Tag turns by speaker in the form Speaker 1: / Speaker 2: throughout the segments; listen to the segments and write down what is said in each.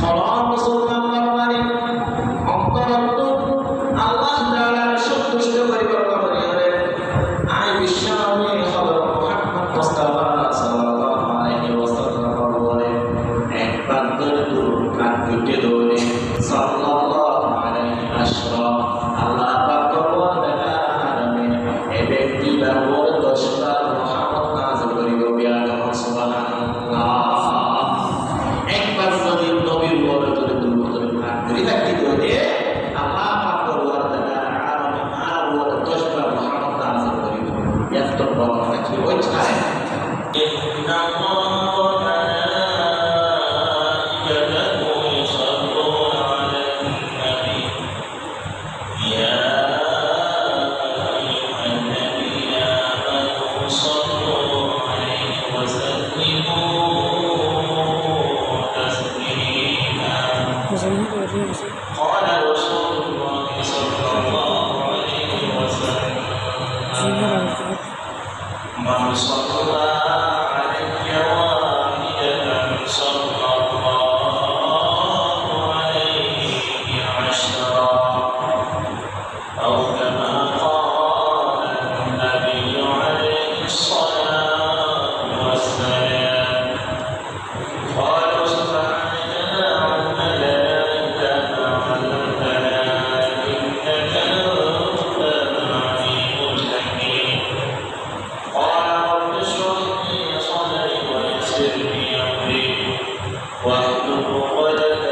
Speaker 1: ফলন মুসলমান মানে অন্তরন্ত আল্লাহ তাআলার সন্তুষ্ট করিবার কারণে আই বিশ্বনবী হযরত মুহাম্মদ মুস্তাফা সাল্লাল্লাহু আলাইহি ওয়াসাল্লাম বলেন একবার দরুদ কাট কইতে দৌড়ে সাল্লাল্লাহু আলাইহি ওয়াসাল্লাম আল্লাহ পাক বলেন এই ব্যক্তি ব্যবহার 10 বার মুহাম্মদ নাযিল করিব বিয়ান সুবহানাল্লাহ একবার যদি নবীর উপরে যদি দরুদ কাট করি থাকি দৌড়ে আল্লাহ পাক বলেন আর 10 বার মুহাম্মদ নাযিল করিব এত বড় থাকি ওই ছায় قال رسول الله صلى الله عليه وسلم من صلى علي واحدة صلى الله عليه عشرا أو كما قال النبي عليه الصلاة والسلام قالوا سبحانك لا علم لنا إلا ما علمتنا إنك أنت العليم الحكيم قال رب اشرح لي صدري ويسر لي أمري واحلل عقدة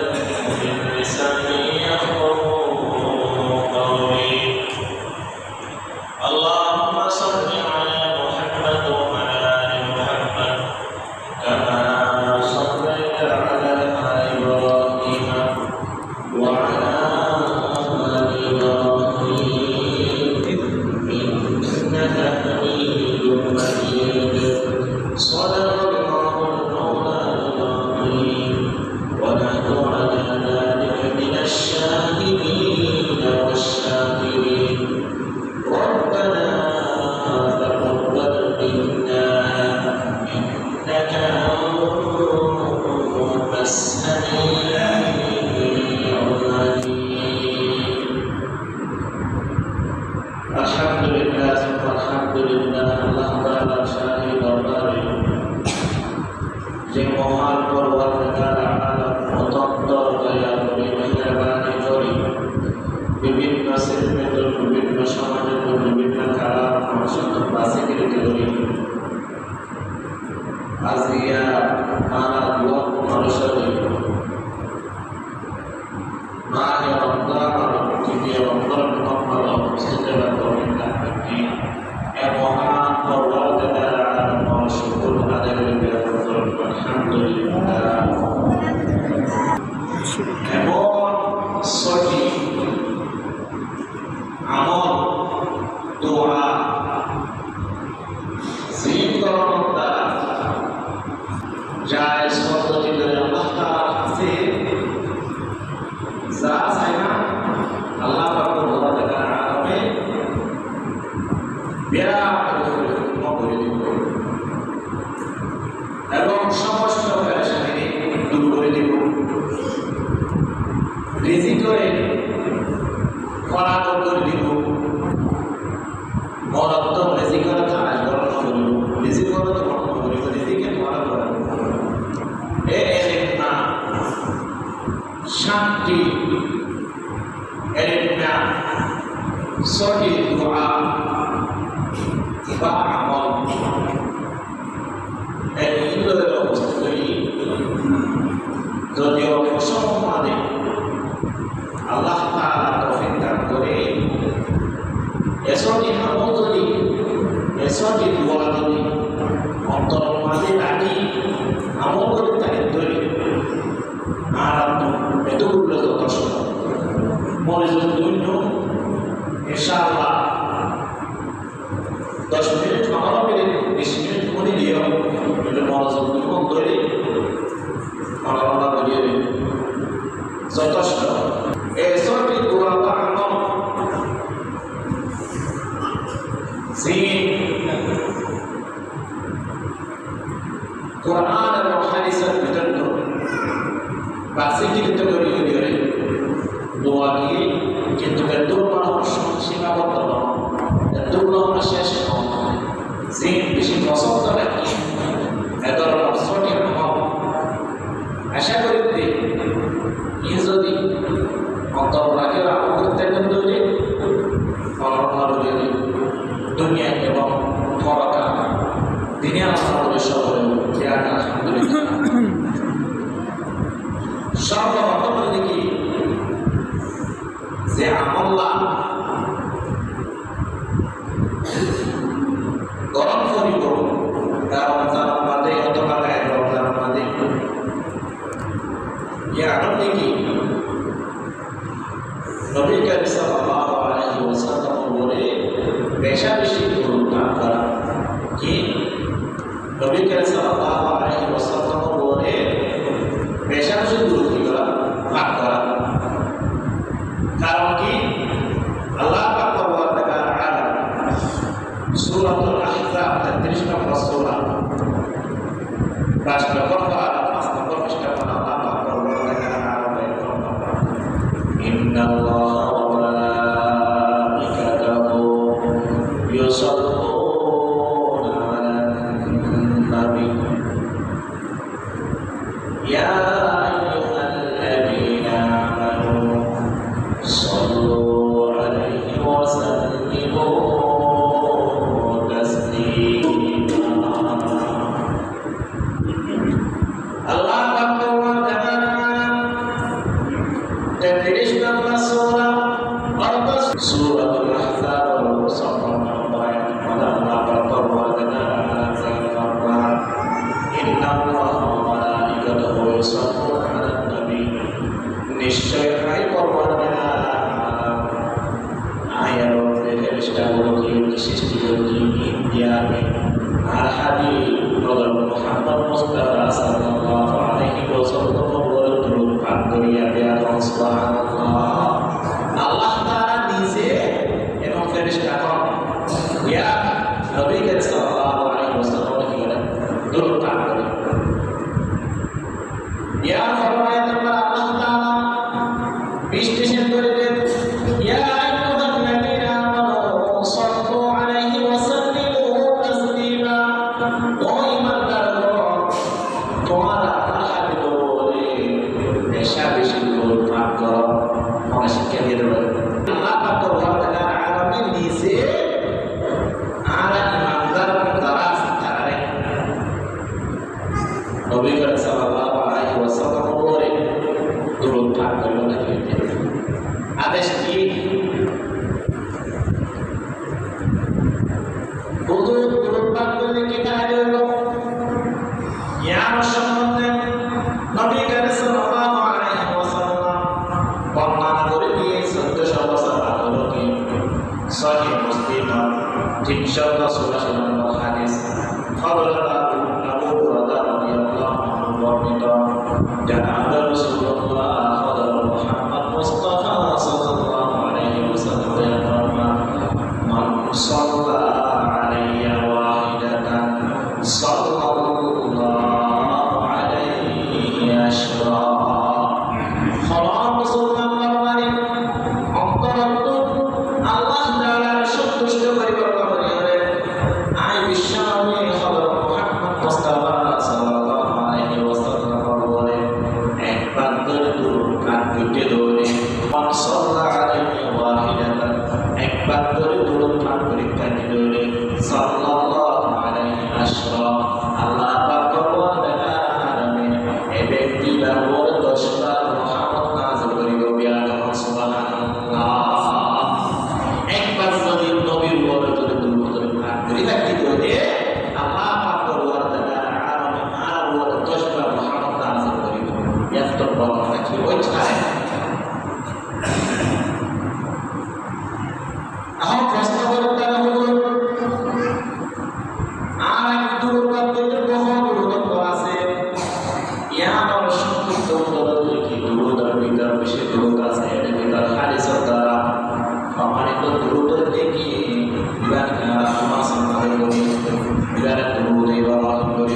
Speaker 1: من لساني يفقهوا قولي اللهم صل على محمد وعلى آل محمد كما صليت على آل إبراهيم وعلى آل إبراهيم إنك حميد مجيد صدق الله المولى العظيم ونحن على ذلك من الشاهدين والشاكرين ربنا تقبل منا إنك أنت السميع العليم الحمد لله ثم الحمد لله আল্লাহ তাআলা শাহী দরবারে যে মহান পরওয়ারদিগার আলাম অত্যন্ত দয়া করে মেহেরবানি করে বিভিন্ন শ্রেণীর বিভিন্ন সমাজের বিভিন্ন কালাম মানুষের পাশে কেটে ধরি আজিয়া মানা দোয়া মানুষের মাহে রমজান পৃথিবী রমজান মহম্মদ মুস্তাফা করিমা কি এ মহান পরওয়ারদিগার আলাম শুকর আদায় করে আলহামদুলিল্লাহ এমন সঠিক আমল দোয়া জিকির দ্বারা যায় পদ্ধতি করে আল্লাহ তাআলা কাছে যা চায় না আল্লাহ পাক বলে দেন আরামে বিরাট করে দিব এবং সমস্ত পেরেশানি দূর করে দিব রিজিকে ফরাক করে দিব বরাদ্দ রিজিকের কাজ বর্ণনা করব রিজিকের তো বর্ণনা করব রিজিকে ফরাক করে না শান্তি এরিনা সহি দোয়া বা আমল এইগুলোর অবস্থায় যদি অসম্মানে আল্লাহ তাআলা তৌফিক দান করে এসবই আমল যদি এসবই দোয়া যদি অন্তর মাঝে রাখি আমল করে তাকে ধরে আর এতগুলো যথেষ্ট মনে যদি দৈন্য ইনশাআল্লাহ 10 মিনিট 15 মিনিট 20 মিনিট করে দিও এটা মনোযোগ দিয়ে ধরে আলাদা করিয়ে যথেষ্ট এসবই দোয়া বা আমল কোরআন এবং হাদিসের ভিতরে বাসে জিকির তো করি করে দোয়া কি কিন্তু এতগুলো মানুষ সীমাবদ্ধ নয়, এতগুলো আমরা শেষ নয়। যে বেশি পছন্দ রাখি এত সঠিক হব আশা করি যদি অন্তর রাখে করতে কিন্তু দুনিয়া এবং পরকাল দিনে আমাদের সবাই আলহামদুলিল্লাহ। সর্বপ্রথম দেখি যে আমল্লা গরম করিব রমজান বাদে অথবা রমজান বাদে আরো দেখি নবী করিম সাল্লাল্লাহু আলাইহি ওয়াসাল্লাম বলে বেশা বেশি গুরুত্ব করা কি নবী করিম সাল্লাল্লাহু আলাইহি ওয়াসাল্লাম বলে বেশা বেশি গুরুত্ব করা পাঠ করা। কারণ কি আল্লাহ পাক ওয়া তাআলা সূরাতুল আহজাব 33 নম্বর সূরা 5 নম্বর পারা 5 নম্বর পৃষ্ঠা আল্লাহ পাক ওয়া তাআলা ইন্নাল্লাহা ওয়া মালাইকাতাহু ইউসাল্লুনা আলান নাবী ইয়া আইয়ুহাল্লাযীনা আমানু সাল্লু আলাইহি ওয়া সাল্লিমু তাসলিমা। আল্লাহ পাক ওয়া তাআলা 33 নম্বর সূরা অর্থাৎ সূরাতুল আহজাব নম্বর আয়াত আল্লাহ পাক ওয়া তাআলা জানান ইন্নাল্লাহা ওয়া মালাইকাতাহু ইউসাল্লুনা আলান নবী নিশ্চয় হাই পরওয়ারদিগার আয়ার ফেরেশতাগুলো কি সৃষ্টি করেছি ইন্ডিয়াকে আর হাবিব হযরত মুহাম্মদ মুস্তাফা সাল্লাল্লাহু আলাইহি ওয়াসাল্লাম বলে দরুদ পাঠ করিয়া দেয়া সুবহানাল্লাহ। আল্লাহ তাআলা নিজে এবং ফেরেশতাগণ ইয়া নবী সাল্লাল্লাহু আলাইহি ওয়াসাল্লাম কি বলেন দরুদ পাঠ করেন। ইয়া ফরমায়েন আল্লাহ তাআলা বিশেষণ করে দেন ইয়া আইয়ুহাল্লাযীনা আমানু সাল্লু আলাইহি ওয়া সাল্লিমু তাসলিমা। ও ঈমানদারগণ তোমরা আল্লাহর হাবিব বলে বেশি বেশি দরুদ পাঠ করো। আমরা শিক্ষা দিয়ে দেব আল্লাহ পাক ওয়া তাআলা আরবি নিজে আর ঈমানদার দ্বারা তারে নবী করিম সাল্লাল্লাহু আলাইহি ওয়াসাল্লাম বলে দরুদ পাঠ করো না আদেশ কি দরুদ পাঠ করলে কি কাজে হলো ইয়ার সম্বন্ধে নবী করিম সাল্লাল্লাহু আলাইহি ওয়াসাল্লাম বর্ণনা করে দিয়ে 1400 বছর আগে কি সহিহ মুসলিম 386 নম্বর হাদিস হযরত আবু হুরায়রা রাদিয়াল্লাহু আনহু বর্ণিত জানাব রাসূলুল্লাহ হযরত মুহাম্মদ মুস্তাফা সাল্লাল্লাহু আলাইহি ওয়াসাল্লাম ফরমান মান সাল্লা আলাইয়া ওয়াহিদাতান সাল্লাল্লাহু আলাইহি আশরা। খলাম মুসলমান মানে অন্তরন্ত আল্লাহ তাআলার সন্তুষ্ট করিবার কারণে আই বিশ্বামে হযরত মুহাম্মদ মুস্তাফা সাল্লাল্লাহু আলাইহি ওয়াসাল্লাম বলে একবার ধরে দরুদ পাঠ করতে ধরে মান সাল্লা আলাইহি ওয়াহিদাতান একবার ধরে দরুদ পাঠ করতে ধরে সাল্লাল্লাহু আলাইহি আশরা। আল্লাহ পাক ওয়া তাআলা এই ব্যক্তির উপর 10 বার রহমত নাযিল করিব সুবহানাল্লাহ। একবার যদি নবীর উপর যদি দরুদ পাঠ করি থাকতে ধরে আল্লাহ পাক ওয়া তাআলা আর 10 বার রহমত নাযিল করিব। এত বড় কি ওই ছায় এখন প্রশ্ন করতে হলো আর এক দরুদ পাঠ করতে বহু গুরুত্ব আছে। ইয়ার সংক্ষিপ্ত উত্তর কি দরুদ আর ভিতর বিশেষ দরুদ আছে এর ভিতর হাদিসের দ্বারা প্রমাণিত দরুদ দেখি বিবাদ আল্লাহ সাল্লাল্লাহু আলাইহি বিবাদ দরুদ ইব্রাহিম করি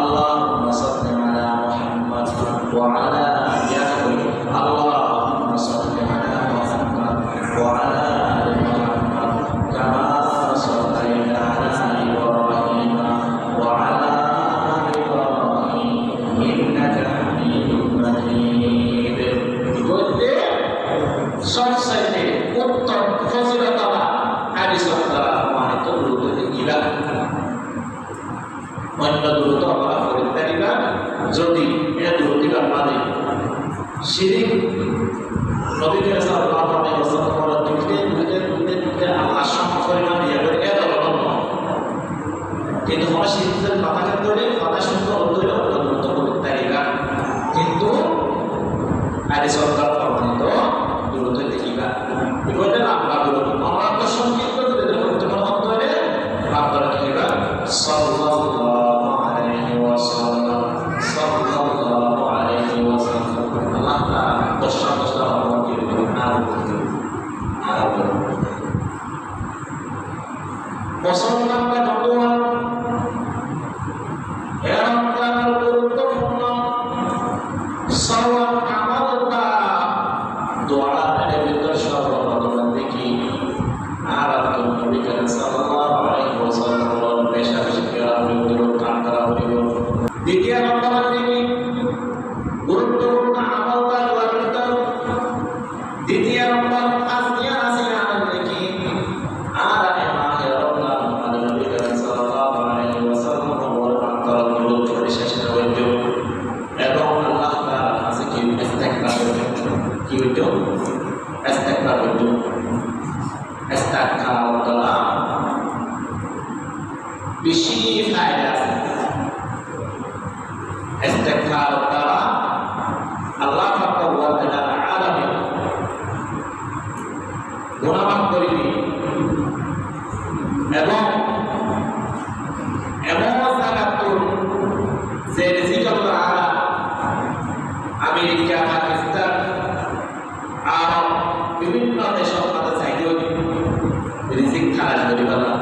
Speaker 1: আল্লাহুম্মা সাল্লি আলা মুহাম্মদ ওয়া আলা আলি শিরিক নবী করিম সাল্লাল্লাহু আলাইহি ওয়াসাল্লাম বলেন দুইটা আল্লাহ সমান পরিমাণ দিয়ে করে এত অনন্য কিন্তু হয় শিরিকের কথাকে ধরে কথা শুনতে ধরে অত্যন্ত তালিকা কিন্তু আদি সরকার প্রমাণিত দূরত্ব দেখিবা বিপদের আমরা দূরত্ব আমরা তো সংকীর্ণ করে করতে পারবো ধরে আপনারা দেখিবা সাল্লাল্লাহু আলাইহি ওয়াসাল্লাম সাল্লাল্লাহু আলাইহি ওয়াসাল্লাম আল্লাহ তাআলা দশটা আমাকে আর মুসলমানরা বন্ধুরা এরকম গুরুত্বপূর্ণ সওয়াব আমলটা দোয়ার ভিতর সর্বপ্রথম দেখি আর আব্দুল নবী করিম সাল্লাল্লাহু আলাইহি ওয়াসাল্লাম পেশা শিক্ষা বিদ্যুৎ কাম করা হইল দ্বিতীয় নম্বর দেখি গুরুত্বপূর্ণ আমলটা দোয়ার ভিতর দ্বিতীয় নম্বর আসিয়া আসিয়া দেখি আর মাহে রমজান আব্দুল নবী করিম সাল্লাল্লাহু আলাইহি ওয়াসাল্লাম বলেন গুরুত্ব পরিশেষ হইল এবং আল্লাহ তাআলা কাছে কি ইস্তেগফার কি হইতো ইস্তেগফার হইতো ইস্তেগফার বেশি ফায়দা আছে ইস্তেগফার দ্বারা আল্লাহ পাক ওয়া তাআলা আলামে গুনাহ মাফ করিবে এবং এমন জায়গাত যে রিজিক আল্লাহ আমেরিকা পাকিস্তান আর বিভিন্ন দেশের মধ্যে চাইলেও রিজিক খারাপ করি বলা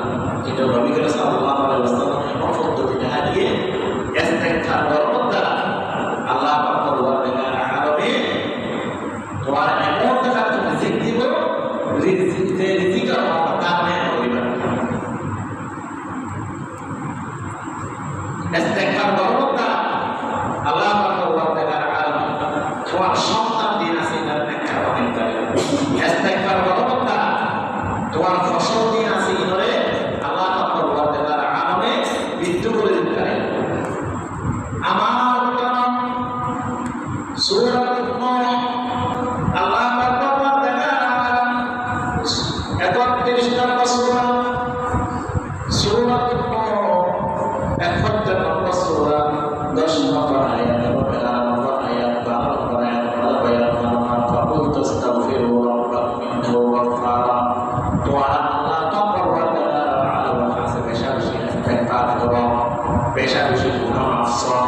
Speaker 1: কিন্তু নবী করিম সাল্লাল্লাহু আলাইহি ওয়াসাল্লাম এমন পদ্ধতি দেখা দিয়ে ইস্তেগফার করার দ্বারা আল্লাহ পাক ওয়া তাআলা আরবে তোমার এমন জায়গা তুমি রিজিক দিব রিজিক আল্লাহ তাআলা করিবা ইস্তেগফার করার দ্বারা আল্লাহ পাক ওয়া তাআলা তোমার সন্তান দিন আছে তার একটা অনেক করে ইস্তেগফার করার দ্বারা তোমার ফসল দিন আছে ইনরে আল্লাহ পাক ওয়া তাআলা আলামে মৃত্যু করে দিতে পারে আমার কারণ সূরা নূহ আল্লাহ পাক ওয়া তাআলা 31 নম্বর সূরা সূরা নূহ 71 নম্বর সূরা 10 নম্বর আয়াত এবং 11 নম্বর আয়াত 12 নম্বর আয়াত فقلت استغفروا ربكم انه غفار دعاء الله تقبل على وحسب شمس استغفار الله بشمس المعصى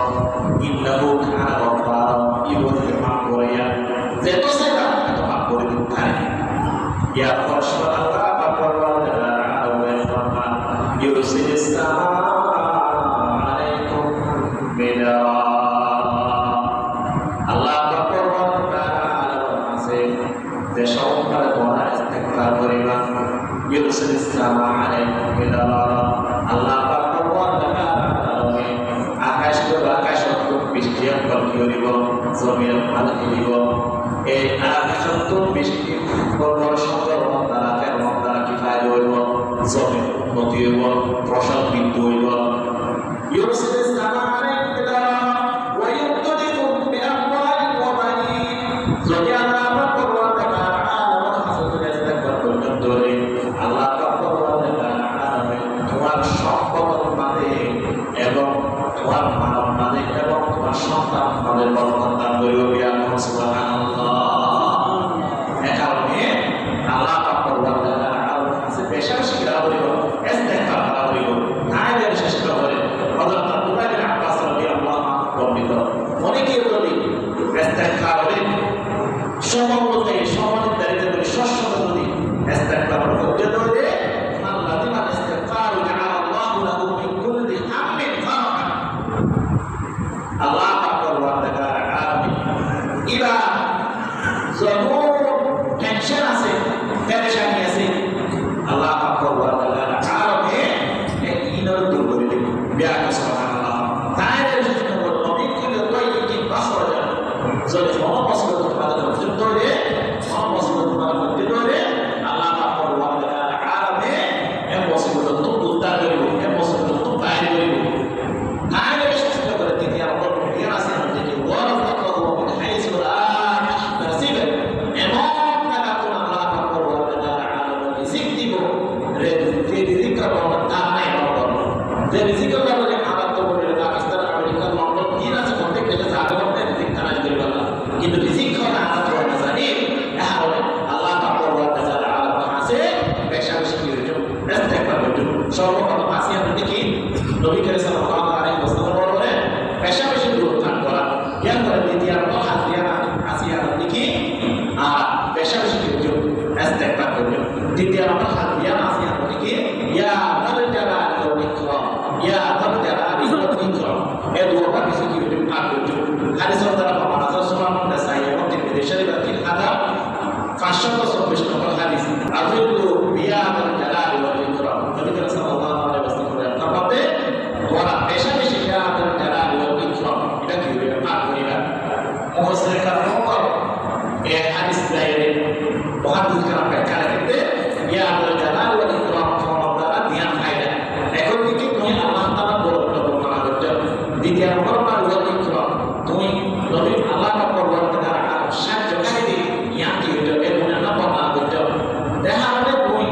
Speaker 1: انه كان غفارا يغفر معقوليا زيت سيدا تقبل بالتالي يا فرشد الله تقبل على وحسب يرسل السماء عليكم مدرارا الله দেশান্তরে তোমরা ইস্তেগফার করিবা ইউরসিলিস সামা আলাইকুম মিদরারা আল্লাহ পাক ওয়া তাআলা আকাশ বৃষ্টি করিব জমিন পানি দিব এই আকাশত বৃষ্টি বর্ষণ তারাকের মন্দারা কি ফায়দা হইব জমিন উন্নতি হইব ফসল বৃদ্ধি হইব ইউরসিলিস সামা আলাইকুম মিদরারা ওয়া ইউমদিদুকুম বিআমওয়ালিন ওয়া বানিন যদি আল্লাহ আল্লাহ তোমার সম্পদ মাঝে এবং তোমার মানব মাঝে এবং তোমার সন্তান মাঝে বর্তমান দান করিবে এ কারণে আল্লাহ পেশা শিক্ষা করিব ইস্তেগফার করিব নাইদের চেষ্টা করে হযরত আব্দুল্লাহ বিন আব্বাস রাদিয়াল্লাহু আনহু বর্ণিত অনেকে বলি ইস্তেগফার করে সমগ্রতে সমাজের দাঁড়িয়ে বলি শস্য নদী ইস্তেগফার করতে ধরে আল্লাহ ইস্তেগফার জাআলা আল্লাহু লাহু মিন কুল্লি হাম্মিন ফারাকা আল্লাহ পাক ওয়া তাআলা আলামিন ইবা যখন টেনশন আছে পেরেশানি আছে আল্লাহ পাক ওয়া তাআলা আলামিন এই ইনর দূর করে দিবেন বিয়া সুবহানাল্লাহ তাইরে যদি নবী কইলে কইতে কি বাসর যায় যদি সমস্ত তোমাদের যুদ্ধ হয়ে সমস্ত তোমাদের যুদ্ধ হয়ে আল্লাহ পাক ওয়া তাআলা আলামিন এই মুসিবত তো উদ্ধার করিব এই মুসিবত তো বাইরে করিব তাইরে চেষ্টা করে দিতে আমরা বিয়া আছে যে ওয়ারাফাতহু মিন হাইসু লা কি আর বেশি বেশি করছো ইস্তেগফার করছো দ্বিতীয় নম্বর হাদিয়া নাসিহা কি ইয়া যাল জালালি ওয়াল ইকরাম ইয়া যাল জালালি ওয়াল ইকরাম এই দুটো কিছু কি ভাগ করছো হাদিস দ্বারা প্রমাণ আছে সুনান নাসাই এবং তিরমিজি শরীফের 524 নম্বর হাদিস আযুল্লু ইয়া যাল জালালি ওয়াল ইকরাম নবী সাল্লাল্লাহু আলাইহি ওয়াসাল্লামের ফরমাতে ওরা বেশি বেশি ইয়া যাল জালালি ওয়াল ইকরাম এটা কি ভাগ করিবা মুফাসসির কারণ এই হাদিস দায়ের মুহাদ্দিস কারণ ব্যাখ্যা করতে ইয়া যাল জালালি ওয়াল ইকরাম ফরমাতা ধ্যান ফায়দা এখন থেকে তুমি আল্লাহ তাআলা বর্ণনা করতে দ্বিতীয় নম্বর ওয়াল ইকরাম তুমি নবী আল্লাহ পরবর্তীকার সাহায্যকারী দিয়ে ইয়াকি হইতো এবং না বর্ণনা করতে দেখা হবে তুমি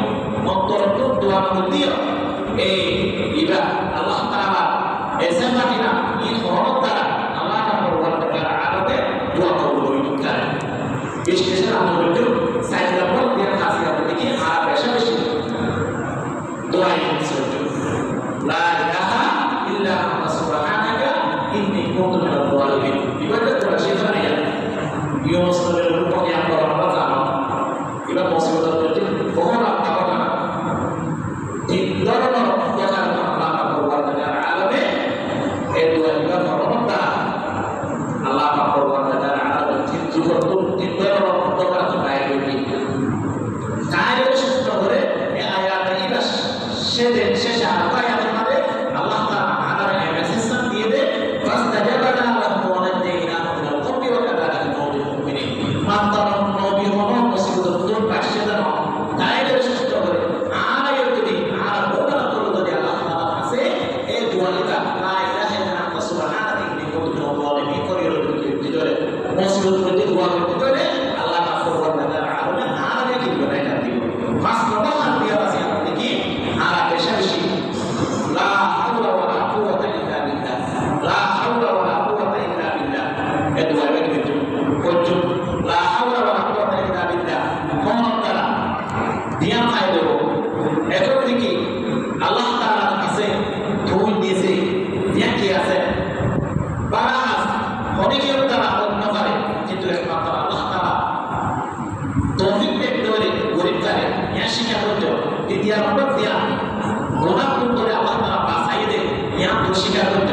Speaker 1: অন্তরত দোয়া করতেও এই ইবা আল্লাহ তাআলা এসে মাটিনা এই ফরমাত দ্বারা আল্লাহ পরবর্তীকার আরবে দোয়া কবুল হইতো কারণ বিশেষ আমলটো সাইড নম্বর দিয়ে খাসিয়াত দেখি আর বেশি বেশি দোয়া করতে লা ইলাহা ইল্লা আনতা সুবহানাকা ইন্নী কুনতু মিনাল যালিমিন ইবাদত করা শেখানো যায় ইউনুস নবীর উপরে আমরা জানো এবার মুসিবত হচ্ছে বহু আপনারা না এই ধরনের কথা আল্লাহ পরবর্তীকার আলামে এই দোয়া ইবা ফরমাতা আল্লাহ পরবর্তীকার আলামে চিন্তা করতে তিন ধরনের কথা বাইরে হইছে কায়ের সূত্র ধরে এই আয়াত ইবা শেষে আয়াতের মধ্যে আল্লাহ তাআলা আলামে মেসেজ দিয়ে দেয় ফাস্তাজাবানা লাহু ওয়া নাজাইনাহু মিনাল কওমি ওয়া কাযালিকা নাউজিল মুমিনিন মাত্র নবী হলো মুসিবত দূর পাশে দেন কায়ের সূত্র ধরে আয়াত যদি আর বলা করলো যদি আল্লাহ তাআলা আছে এই দোয়াটা লা ইলাহা ইল্লা আনতা সুবহানাকা ইন্নী কুনতু মিনাল যালিমিন করিয়ে দিলে মুসিবত যদি দোয়া করতে পারে আল্লাহ পরবর্তীকার আলামে আলাদা কি বলে এটা দিব পাঁচ নম্বর হাদিয়া আছে কি আর বেশি বেশি লা হাওলা ওয়ালা কুওয়াতা ইল্লা বিল্লাহ লা হাওলা ওয়ালা কুওয়াতা ইল্লা বিল্লাহ এই দোয়াটা কিন্তু করছো লা হাওলা ওয়ালা কুওয়াতা ইল্লা বিল্লাহ কোন তারা দিয়া খাই দেব এখন কি আল্লাহ তাআলার কাছে তুমি নিজে দিয়া কি আছে বারাস অনেকের দ্বারা অন্য পারে কিন্তু একমাত্র আল্লাহ তাআলা তৌফিক পেতে হলে গরিব করে ইয়া শিক্ষা করতে দ্বিতীয় নম্বর দিয়া গোনা করে আল্লাহ তাআলা বাঁচাই দে ইয়া স্বীকার করতে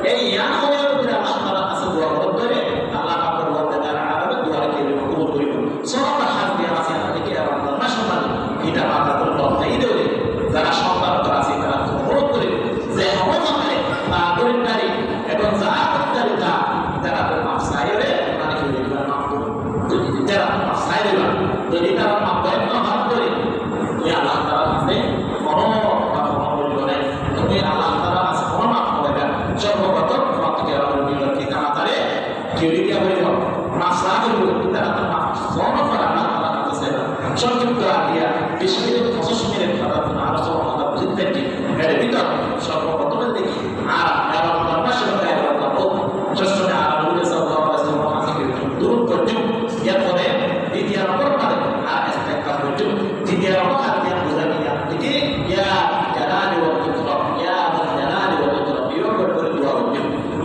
Speaker 1: এই ইয়া হওয়ার উপরে আল্লাহ তাআলা কাছে দোয়া করতে হবে আল্লাহ পাকের বন্দাদের আরামে দোয়া কে কবুল করিব সবার হাত দিয়া আছে থেকে আর না সম্মান এটা মাথা করে বন্দাই দেবে যারা সন্তান আছে তারা অনুরোধ করে যে অবমানে তা গরিব নারী এবং যা করতে তা তারা মাফ চাইবে মানে কি মাফ যদি তারা মাফ চাইবে যদি তারা মাফ করে না মাফ করে তুমি আল্লাহ তাআলার কাছে কোনো কথা বলবে না তুমি আল্লাহ তাআলার কাছে কোনো মাফ করবে না সর্বপ্রথম তোমার থেকে আমার নিকট কি তাড়াতাড়ি কেউ দিয়া বলিব মাফ চাইবে তারা তো মাফ ফোন করে আল্লাহ তাআলার কাছে সংক্ষিপ্ত দিয়া 20 মিনিট 25 মিনিট কথা আলোচনা কথা বুঝতে পারি এর ভিতর সর্বপ্রথমে দেখি আর এবং পরমাশয় গায়ে রাখবো ষষ্ঠে আর নবী সাল্লাল্লাহু আলাইহি ওয়াসাল্লাম কাছে দূর করতে এরপরে দ্বিতীয় নম্বর পারে আর ইস্তেগফার করতে তৃতীয় নম্বর হাদিয়া বুঝানি আপনি ইয়া জালালি ওয়াল ইকরাম ইয়া যাল জালালি ওয়াল ইকরাম ইয়া করে দোয়া করতে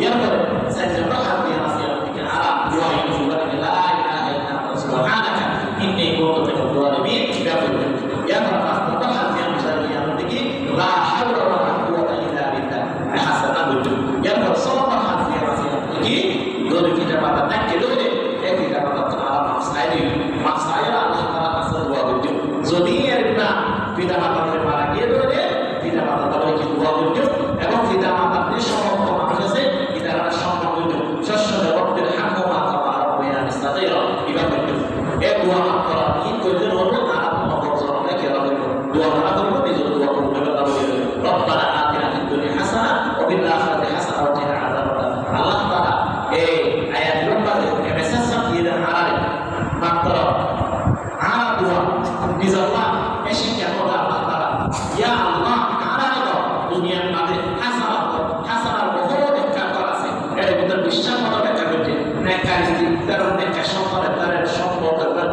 Speaker 1: এরপরে চার নম্বর হাদিয়া নাসিহা আপনি আর দোয়া করতে লা ইলাহা ইল্লা আনতা সুবহানাকা ইন্নী কুনতু মিনাল যালিমিন ইয়া করতে এরপর পাঁচ নম্বর হাদিয়া বুঝানি আপনি লা হাওলা ওয়ালা কুওয়াতা ইল্লা বিল্লাহ হাসানা করতে এরপর সবার হাদিয়া নাসিহা আপনি যদি কিটা বাতা থাকে দলে এক কিটা বাতা তাআলা মাফ চাইলে আল্লাহ তাআলা কাছে দোয়া করতে যদি এর না পিতা মাতাকে মারা গিয়ে ধরে পিতা মাতা তাহলে কি দোয়া করতে এবং পিতা মাতাকে সমস্ত মানুষ আছে পিতারা সম্মান করতে শস্য রব্বের হাকুমা কামা রব্বিয়ানি সাগীরা ইবা করতে এক দোয়া করা কি করতে হলো আর আপনার বছরে কি হবে দোয়া করা করব নিজ দোয়া করব আল্লাহ বলে রব্বানা আতিনা ফিদ দুনিয়া হাসানা ওয়া ফিল আখিরাতি হাসানা ওয়া কিনা আযাবান্নার আল্লাহ তাআলা এই আয়াতের মধ্যে মেসেজ দিয়ে দেন আলাদা মাত্র আর দোয়া নিজাল্লাহ এসে কেন আল্লাহ তাআলা ইয়া আল্লাহ আলাদা দুনিয়ার মধ্যে হাসানার বহু ব্যাখ্যা করা আছে এর ভিতর বিশ্বাস মতো ব্যাখ্যা করতে নেককার স্ত্রী তার নেককার সন্তানের তার সম্পর্ক তার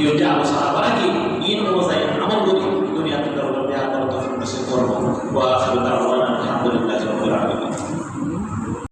Speaker 2: dia jauh sahabat